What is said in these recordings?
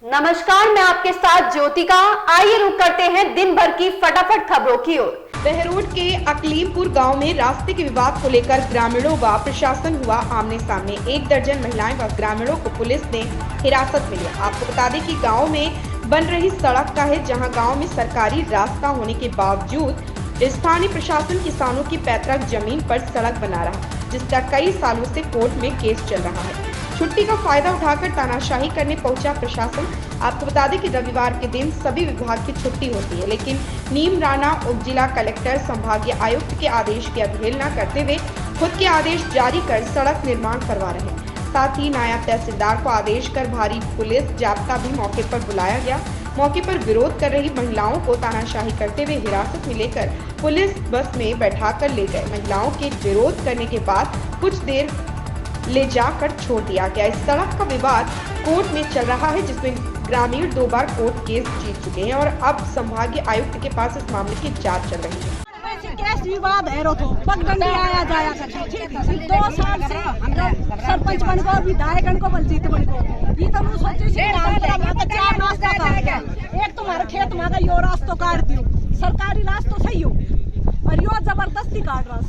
नमस्कार, मैं आपके साथ ज्योतिका। आइए रुक करते हैं दिन भर की फटाफट खबरों की ओर। बहरोड के अकलीमपुर गांव में रास्ते के विवाद को लेकर ग्रामीणों व प्रशासन हुआ आमने सामने। 1 दर्जन महिलाएं व ग्रामीणों को पुलिस ने हिरासत में लिया। आपको बता दें कि गांव में बन रही सड़क का है, जहां गांव में सरकारी रास्ता होने के बावजूद स्थानीय प्रशासन किसानों की पैतृक जमीन पर सड़क बना रहा, जिसका कई सालों से कोर्ट में केस चल रहा है। छुट्टी का फायदा उठाकर तानाशाही करने पहुंचा प्रशासन। आपको बता दें कि रविवार के दिन सभी विभाग की छुट्टी होती है, लेकिन नीम राणा उप जिला कलेक्टर संभागीय आयुक्त के आदेश की अवहेलना करते हुए खुद के आदेश जारी कर सड़क निर्माण करवा रहे हैं। साथ ही नायब तहसीलदार को आदेश कर भारी पुलिस जाब्ता भी मौके पर बुलाया गया। मौके पर विरोध कर रही महिलाओं को तानाशाही करते हुए हिरासत में लेकर पुलिस बस में बैठाकर ले गए। महिलाओं के विरोध करने के बाद कुछ देर ले जाकर छोड़ दिया गया। इस सड़क का विवाद कोर्ट में चल रहा है, जिसमें ग्रामीण 2 बार कोर्ट केस जीत चुके हैं और अब संभागीय आयुक्त के पास इस मामले की जांच चल रही है। केस विवाद है रो तो पगडंडी आया जाया 2 साल से सरपंच बन को विधायक को बल जीत बन को ये तो मैं सोची सी चार नाश्ता था। एक तुम्हारे खेत में यो रास्ता काट दियो, सरकारी रास्ता सही हो और यो जबरदस्ती काट रहा है।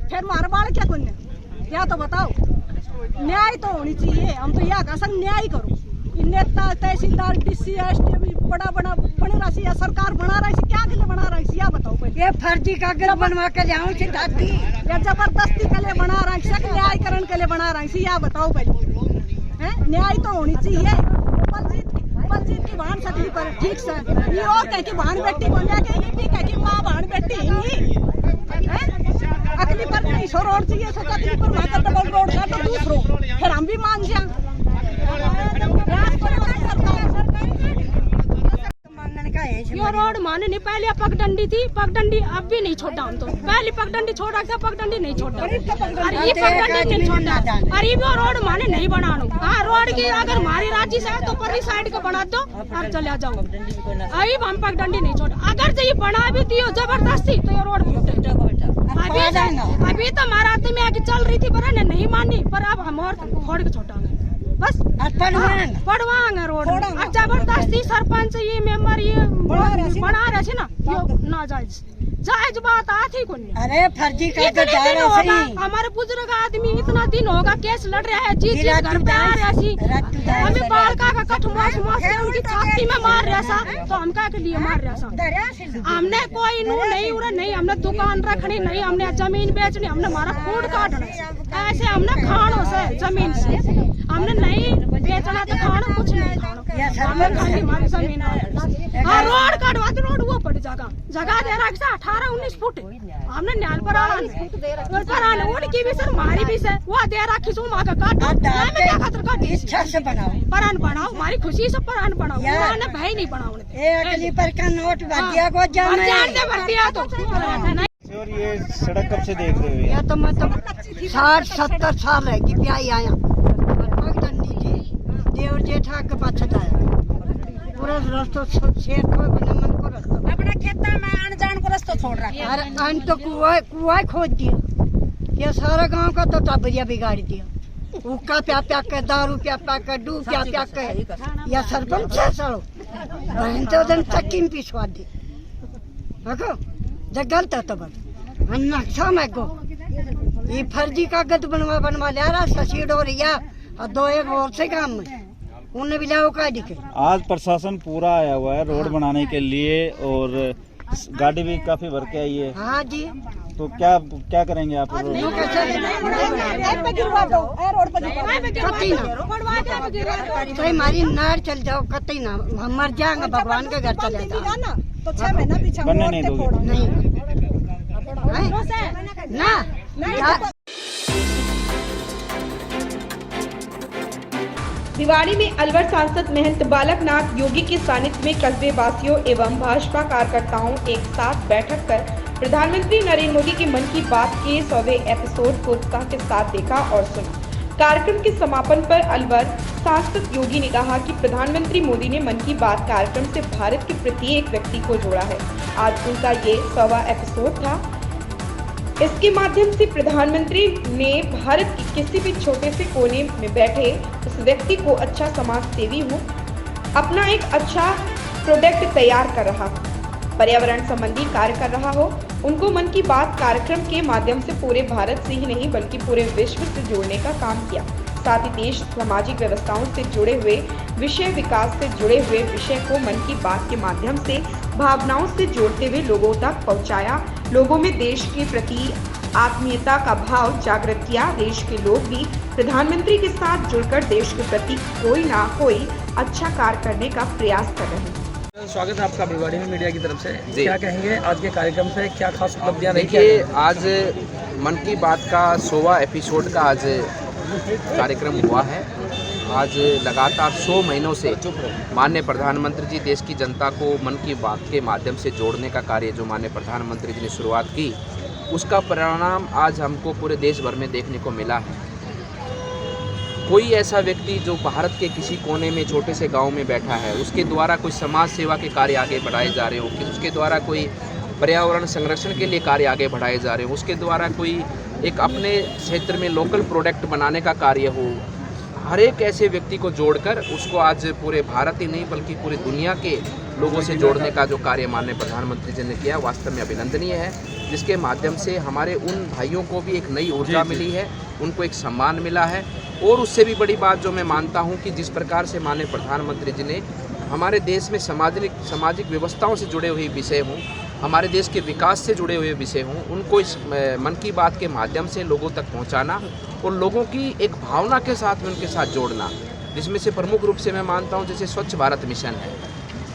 फिर मार बाल क्या कुन्ने या तो बताओ, न्याय तो होनी चाहिए। हम तो यह का संग न्याय करो। नेता तहसीलदार डीसी एसडीएम बड़ा बना बन रहा है, सरकार बना रही है, क्या के लिए बना रही है या बताओ पहले। ये फर्जी कागज बनवा के जाऊं छिटाती या जबरदस्ती के लिए बना रही है, न्यायकरण के लिए बना रही है या बताओ पहले। हैं न्याय तो होनी चाहिए। बलजीत की बहन सकली पर ठीक से ये और कह की बहन बेटी को लेके ये भी कह की मां बहन बेटी हैं अगली पर नहीं सो रोड चाहिए, सोचा अगली पर मां का डबल रोड का तो दूसरो फिर हम भी मान जा। ये रोड माने नहीं, पहले पगडंडी थी, पगडंडी अब भी नहीं छोड़ा। हम तो पहले पगडंडी छोड़ा था, पगडंडी नहीं छोड़ा और ये पगडंडी नहीं छोड़ा और ये रोड माने नहीं बनानो। हाँ रोड की अगर हमारी राज्य से है तो परी साइड को बना दो और चले जाओ। अभी हम पगडंडी नहीं छोड़ा। अगर ये बना भी दियो जबरदस्ती तो ये रोड अभी तो हमारा में आगे चल रही थी पर नहीं मानी, पर अब हम और फोड़ के छोटा बस पड़वांगे रोड। जबरदस्ती सरपंच ये मेंबर ये बना रहे ना, ना जायज बात आती कौन। अरे फर्जी हमारे बुजुर्ग आदमी इतना दिन होगा केस लड़ रहा है, जीत घर पे आ रहा है। हमें बालका का कठ मास उनकी छाती में मार रहा सा, तो हम क्या के लिए मार रहा सा। हमने कोई नू नहीं उड़ा नहीं, हमने दुकान रखनी नहीं, हमने जमीन बेचनी, हमने हमारा फूड काटना ऐसे, हमने खानो से जमीन से हमने नहीं बेचना तो खाना कुछ नहीं खाना खाली हमारी जमीन। हाँ रोड काटवा दे, रोड वो पड़ जगह दे रहा 18-19 फुट हमने न्याल पर आना उनकी भी सर हमारी भी सर वो दे रखी सो माँ का काट इच्छा से बनाओ परान बनाओ, हमारी खुशी से परान बनाओ। उन्होंने भाई नहीं बनाओ पर का नोट भर दिया को भर दिया तो। और ये सड़क कब से देख रहे हो? या तो मैं तो 60-70 साल रह गई प्याई आया देवर जेठा के पाछे जाया पूरा रास्ता शेर को मन को रास्ता अपना खेता में अनजान को रास्ता छोड़ रहा। अरे अन तो कुआं खोद दिया, ये सारा गांव का तो टाबरिया बिगाड़ दिया। हुक्का प्या के दारू प्या के डूब प्या के या सरपंच है सड़ो बहन तो दिन चक्की में पिछवा दी। देखो जब गलत है तो बस नक्शा में को ये फर्जी कागज बनवा ले रहा ससीड हो रही है और 2-1 और से काम में उन्हें भी लाओ का दिखे। आज प्रशासन पूरा आया हुआ है रोड बनाने के लिए और गाड़ी भी काफी भर के आई है। हाँ जी, तो क्या करेंगे आप? हमारी नार चल जाओ कतई ना, हम मर जाएंगे भगवान के घर चले जाओ तो 6 महीना पीछे बनने नहीं दोगे? नहीं ना। भिवाड़ी में अलवर सांसद महंत बालकनाथ योगी के सानिध्य में कस्बे वासियों एवं भाजपा कार्यकर्ताओं एक साथ बैठक कर प्रधानमंत्री नरेंद्र मोदी के मन की बात के 100वें एपिसोड को उत्साह के साथ देखा और सुना। कार्यक्रम के समापन पर अलवर सांसद योगी ने कहा कि प्रधानमंत्री मोदी ने मन की बात कार्यक्रम से भारत के प्रत्येक व्यक्ति को जोड़ा है। आज उनका ये 100वां एपिसोड था। इसके माध्यम से प्रधानमंत्री ने भारत के किसी भी छोटे से कोने में बैठे उस व्यक्ति को अच्छा समाज सेवी हो अपना एक अच्छा प्रोडक्ट तैयार कर रहा हो, पर्यावरण संबंधी कार्य कर रहा हो, उनको मन की बात कार्यक्रम के माध्यम से पूरे भारत से ही नहीं बल्कि पूरे विश्व से जोड़ने का काम किया। साथ ही देश सामाजिक व्यवस्थाओं से जुड़े हुए विषय, विकास से जुड़े हुए विषय को मन की बात के माध्यम से भावनाओं से जोड़ते हुए लोगों तक पहुंचाया। लोगों में देश के प्रति आत्मीयता का भाव जागृत किया। देश के लोग भी प्रधानमंत्री के साथ जुड़कर देश के प्रति कोई ना कोई अच्छा कार्य करने का प्रयास कर रहे हैं। स्वागत है आपका भिवाड़ी में मीडिया की तरफ से। क्या कहेंगे आज के कार्यक्रम से, क्या खास उपलब्धियां रही? देखिए, आज मन की बात का 100वां एपिसोड का आज कार्यक्रम हुआ है। आज लगातार 100 महीनों से माननीय प्रधानमंत्री जी देश की जनता को मन की बात के माध्यम से जोड़ने का कार्य जो माननीय प्रधानमंत्री जी ने शुरुआत की, उसका परिणाम आज हमको पूरे देश भर में देखने को मिला है। कोई ऐसा व्यक्ति जो भारत के किसी कोने में छोटे से गांव में बैठा है, उसके द्वारा कोई समाज सेवा के कार्य आगे बढ़ाए जा रहे हो, कि उसके द्वारा कोई पर्यावरण संरक्षण के लिए कार्य आगे बढ़ाए जा रहे हो, उसके द्वारा कोई एक अपने क्षेत्र में लोकल प्रोडक्ट बनाने का कार्य हो, हर एक ऐसे व्यक्ति को जोड़कर उसको आज पूरे भारत ही नहीं बल्कि पूरी दुनिया के लोगों से जोड़ने का जो कार्य माननीय प्रधानमंत्री जी ने किया, वास्तव में अभिनंदनीय है। जिसके माध्यम से हमारे उन भाइयों को भी एक नई ऊर्जा मिली है, उनको एक सम्मान मिला है। और उससे भी बड़ी बात जो मैं मानता हूं कि जिस प्रकार से माननीय प्रधानमंत्री जी ने हमारे देश में सामाजिक व्यवस्थाओं से जुड़े हुए विषय हों, हमारे देश के विकास से जुड़े हुए विषय हों, उनको इस मन की बात के माध्यम से लोगों तक पहुंचाना और लोगों की एक भावना के साथ में उनके साथ जोड़ना, जिसमें से प्रमुख रूप से मैं मानता हूं जैसे स्वच्छ भारत मिशन है।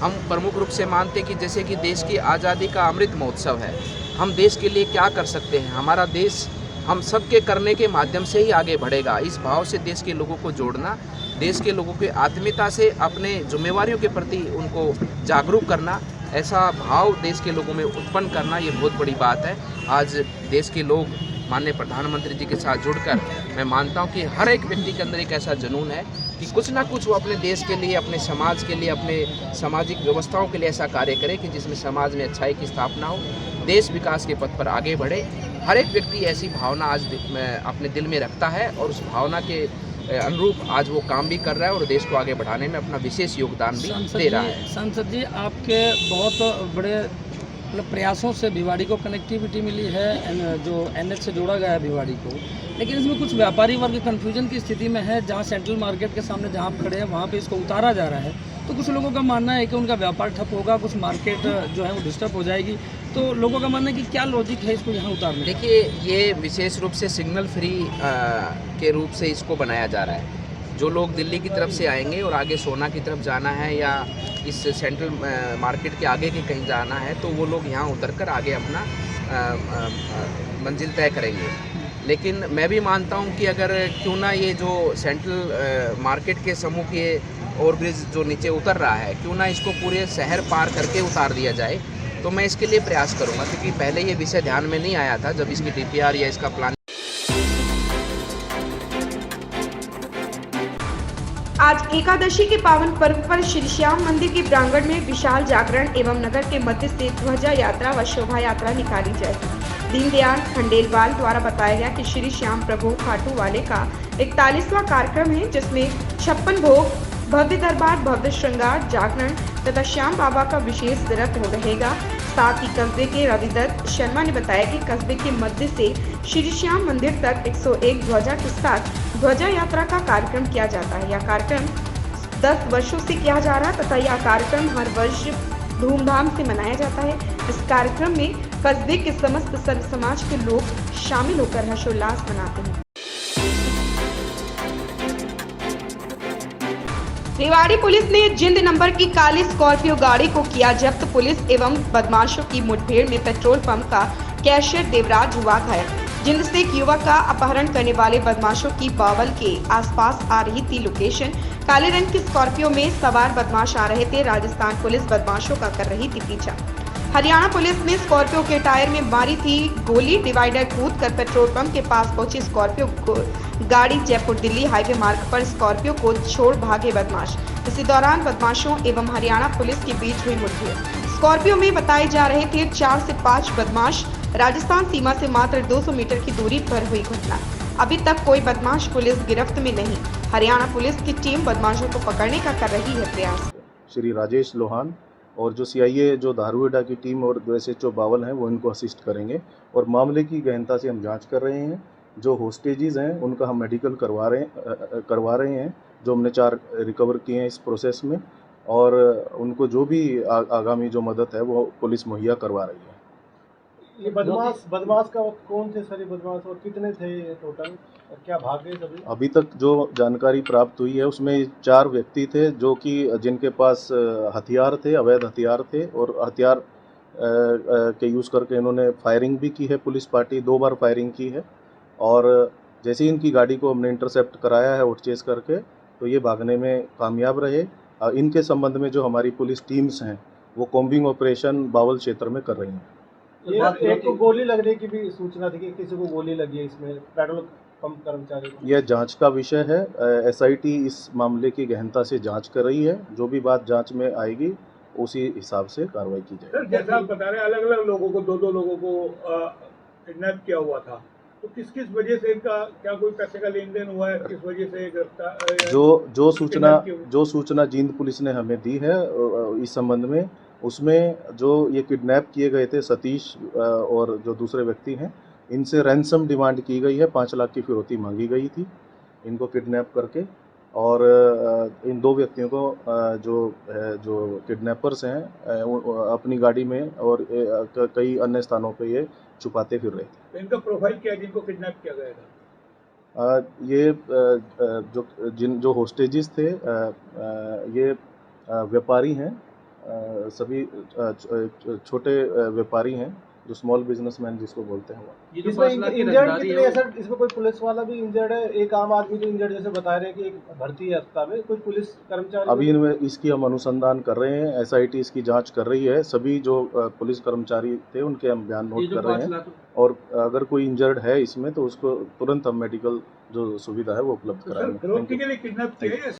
हम प्रमुख रूप से मानते कि जैसे कि देश की आज़ादी का अमृत महोत्सव है, हम देश के लिए क्या कर सकते हैं, हमारा देश हम सब के करने के माध्यम से ही आगे बढ़ेगा। इस भाव से देश के लोगों को जोड़ना, देश के लोगों की आत्मीयता से अपने जिम्मेवारियों के प्रति उनको जागरूक करना, ऐसा भाव देश के लोगों में उत्पन्न करना, ये बहुत बड़ी बात है। आज देश के लोग माननीय प्रधानमंत्री जी के साथ जुड़कर मैं मानता हूँ कि हर एक व्यक्ति के अंदर एक ऐसा जुनून है कि कुछ ना कुछ वो अपने देश के लिए, अपने समाज के लिए, अपने सामाजिक व्यवस्थाओं के लिए ऐसा कार्य करे कि जिसमें समाज में अच्छाई की स्थापना हो, देश विकास के पथ पर आगे बढ़े। हर एक व्यक्ति ऐसी भावना आज अपने दिल में रखता है और उस भावना के अनुरूप आज वो काम भी कर रहा है और देश को आगे बढ़ाने में अपना विशेष योगदान भी दे रहा है। सांसद जी, आपके बहुत बड़े प्रयासों से भिवाड़ी को कनेक्टिविटी मिली है, जो NH से जोड़ा गया है भिवाड़ी को, लेकिन इसमें कुछ व्यापारी वर्ग कन्फ्यूजन की स्थिति में है। जहाँ सेंट्रल मार्केट के सामने जहाँ आप खड़े हैं वहाँ पे इसको उतारा जा रहा है, तो कुछ लोगों का मानना है कि उनका व्यापार ठप होगा, कुछ मार्केट जो है वो डिस्टर्ब हो जाएगी। तो लोगों का मानना है कि क्या लॉजिक है इसको यहाँ उतारने? देखिए, ये विशेष रूप से सिग्नल फ्री के रूप से इसको बनाया जा रहा है। जो लोग दिल्ली की तरफ से आएंगे और आगे सोना की तरफ जाना है या इस सेंट्रल मार्केट के आगे के कहीं जाना है, तो वो लोग यहाँ उतरकर आगे अपना मंजिल तय करेंगे। लेकिन मैं भी मानता हूँ कि अगर क्यों ना ये जो सेंट्रल मार्केट के समूह के ओवरब्रिज जो नीचे उतर रहा है, क्यों ना इसको पूरे शहर पार करके उतार दिया जाए, तो मैं इसके लिए प्रयास करूँगा। क्योंकि पहले ये विषय ध्यान में नहीं आया था जब इसकी DPR या इसका प्लान। आज एकादशी के पावन पर्व पर श्री श्याम मंदिर के प्रांगण में विशाल जागरण एवं नगर के मध्य से ध्वजा यात्रा व शोभा यात्रा निकाली जाएगी। दीनदयाल खंडेलवाल द्वारा बताया गया कि श्री श्याम प्रभु खाटू वाले का 41वां कार्यक्रम है, जिसमें 56 भोग, भव्य दरबार, भव्य श्रृंगार, जागरण तथा श्याम बाबा का विशेष रथ रहेगा। साथ ही कस्बे के रविदत्त शर्मा ने बताया कि कस्बे के मध्य से श्री श्याम मंदिर तक 101 ध्वजा के साथ ध्वजा यात्रा का कार्यक्रम किया जाता है। यह कार्यक्रम 10 वर्षों से किया जा रहा है तथा यह कार्यक्रम हर वर्ष धूमधाम से मनाया जाता है। इस कार्यक्रम में कस्बे के समस्त सर्व समाज के लोग शामिल होकर हर्षोल्लास मनाते हैं। रेवाड़ी पुलिस ने जिंद नंबर की काली स्कॉर्पियो गाड़ी को किया जब्त। पुलिस एवं बदमाशों की मुठभेड़ में पेट्रोल पंप का कैशियर देवराज हुआ घायल। जिंद से एक युवक का अपहरण करने वाले बदमाशों की बावल के आसपास आ रही थी लोकेशन। काले रंग की स्कॉर्पियो में सवार बदमाश आ रहे थे। राजस्थान पुलिस बदमाशों का कर रही थी पीछा। हरियाणा पुलिस ने स्कॉर्पियो के टायर में मारी थी गोली। डिवाइडर कूदकर पेट्रोल पंप के पास पहुंची स्कॉर्पियो को गाड़ी जयपुर दिल्ली हाईवे मार्ग पर स्कॉर्पियो को छोड़ भागे बदमाश। इसी दौरान बदमाशों एवं हरियाणा पुलिस के बीच हुई मुठभेड़। स्कॉर्पियो में बताए जा रहे थे 4 से 5 बदमाश। राजस्थान सीमा से मात्र 200 मीटर की दूरी पर हुई घटना। अभी तक कोई बदमाश पुलिस गिरफ्त में नहीं। हरियाणा पुलिस की टीम बदमाशों को पकड़ने का कर रही है प्रयास। श्री राजेश लोहान, और जो CIA जो दारूहेडा की टीम और जो SHO बावल हैं वो इनको असिस्ट करेंगे। और मामले की गहनता से हम जांच कर रहे हैं। जो होस्टेजेस हैं उनका हम मेडिकल करवा रहे हैं, जो हमने 4 रिकवर किए हैं इस प्रोसेस में, और उनको जो भी आगामी जो मदद है वो पुलिस मुहैया करवा रही है। ये बदमाश का कौन थे सर? ये बदमाश और कितने थे ये टोटल, और क्या भाग गए सभी? अभी तक जो जानकारी प्राप्त हुई है उसमें 4 व्यक्ति थे जो कि जिनके पास हथियार थे, अवैध हथियार थे, और हथियार के यूज़ करके इन्होंने फायरिंग भी की है। पुलिस पार्टी 2 बार फायरिंग की है, और जैसे ही इनकी गाड़ी को हमने इंटरसेप्ट कराया है और चेस करके, तो ये भागने में कामयाब रहे। इनके संबंध में जो हमारी पुलिस टीम्स हैं वो कॉम्बिंग ऑपरेशन बावल क्षेत्र में कर रही हैं। ये एक को गोली लगने की भी सूचना थी कि किसी को गोली लगी है इसमें, पेट्रोल पंप कर्मचारी को। यह जांच का विषय है। SIT इस मामले की गहनता से जांच कर रही है। जो भी बात जांच में आएगी उसी हिसाब से कार्रवाई की जाएगी। सर, जैसा आप बता रहे हैं अलग अलग लोगों को, 2 लोगों को किडनैप किया हुआ था, तो किस वजह से इनका, क्या कोई पैसे का लेन देन हुआ है, किस वजह से गिरफ्तार? जो सूचना जींद पुलिस ने हमें दी है इस संबंध में, उसमें जो ये किडनैप किए गए थे सतीश और जो दूसरे व्यक्ति हैं, इनसे रैंसम डिमांड की गई है। 5 लाख की फिरौती मांगी गई थी इनको किडनैप करके, और इन 2 व्यक्तियों को जो किडनैपर्स हैं अपनी गाड़ी में और कई अन्य स्थानों पे ये छुपाते फिर रहे थे। तो इनका प्रोफाइल क्या है जिनको किडनैप किया गया था? ये जो होस्टेजेस थे ये व्यापारी हैं, सभी छोटे व्यापारी हैं, जो स्मॉल बिजनेसमैन जिसको बोलते हैं। इसमें इंजर्ड कितने हैं सर? इसमें कोई पुलिस वाला भी इंजर्ड है? एक आम आदमी जो इंजर्ड जैसे बता रहे हैं कि एक भर्ती है अस्पताल में, कोई पुलिस कर्मचारी? अभी इनमें इसकी हम अनुसंधान कर रहे हैं। SIT इसकी जांच कर रही है। सभी जो पुलिस कर्मचारी थे उनके हम बयान नोट कर रहे हैं, और अगर कोई इंजर्ड है इसमें तो उसको तुरंत हम मेडिकल जो सुविधा है वो उपलब्ध कराएंगे।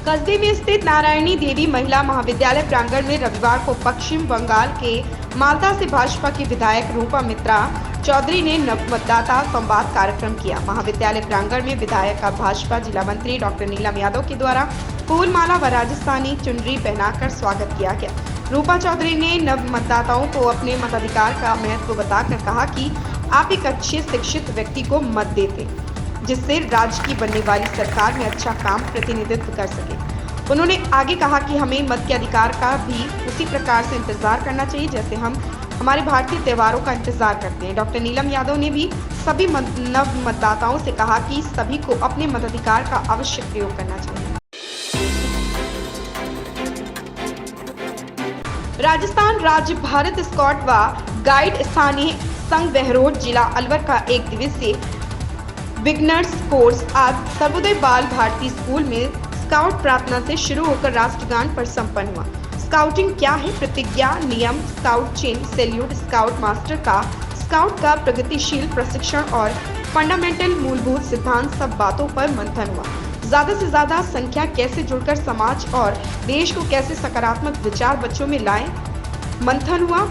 कस्बे में स्थित नारायणी देवी महिला महाविद्यालय प्रांगण में रविवार को पश्चिम बंगाल के मालदा से भाजपा की विधायक रूपा मित्रा चौधरी ने नवमतदाता संवाद कार्यक्रम किया। महाविद्यालय प्रांगण में विधायक का भाजपा जिला मंत्री डॉक्टर नीलम यादव के द्वारा फूल माला व राजस्थानी चुनरी पहनाकर स्वागत किया गया। रूपा चौधरी ने नवमतदाताओं को अपने मताधिकार का महत्व बताकर कहा कि आप एक अच्छे शिक्षित व्यक्ति को मत देते, जिससे राज्य की बनने वाली सरकार में अच्छा काम प्रतिनिधित्व कर सके। उन्होंने आगे कहा कि हमें मत के अधिकार का भी उसी प्रकार से इंतजार करना चाहिए जैसे हम हमारे भारतीय त्योहारों का इंतजार करते हैं। डॉक्टर नीलम यादव ने भी सभी नव मतदाताओं से कहा कि सभी को अपने मताधिकार का अवश्य प्रयोग करना चाहिए। राजस्थान राज्य भारत स्काउट व गाइड स्थानीय संघ बहरोड जिला अलवर का 1 दिवसीय बिगनर्स कोर्स आज सर्वोदय बाल भारती स्कूल में स्काउट प्रार्थना से शुरू होकर राष्ट्रगान पर संपन्न हुआ। स्काउटिंग क्या है, प्रतिज्ञा, नियम, स्काउट चिन्ह, सैल्यूट, स्काउट मास्टर का, स्काउट का प्रगतिशील प्रशिक्षण और फंडामेंटल मूलभूत सिद्धांत, सब बातों पर मंथन हुआ। ज्यादा से ज्यादा संख्या कैसे जुड़कर समाज और देश को कैसे सकारात्मक विचार बच्चों में लाएं, मंथन हुआ।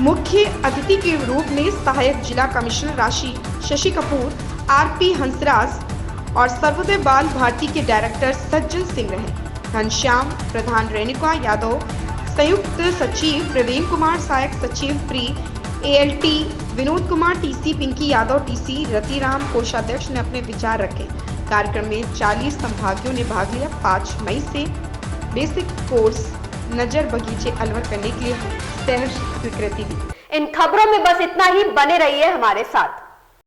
मुख्य अतिथि के रूप में सहायक जिला कमिश्नर राशि शशि कपूर, RP हंसराज और सर्वोदय बाल भारती के डायरेक्टर सज्जन सिंह रहे। घनश्याम प्रधान, रेणुका यादव संयुक्त सचिव, प्रवीण कुमार सहायक सचिव, प्री ALT Vinod Kumar, TC Pinki Yadav, TC Ratiram कोषाध्यक्ष ने अपने विचार रखे। कार्यक्रम में 40 संभागियों ने भाग लिया। 5 मई से बेसिक कोर्स नजर बगीचे अलवर करने के लिए शहर स्वीकृति दी। इन खबरों में बस इतना ही, बने रहिए हमारे साथ।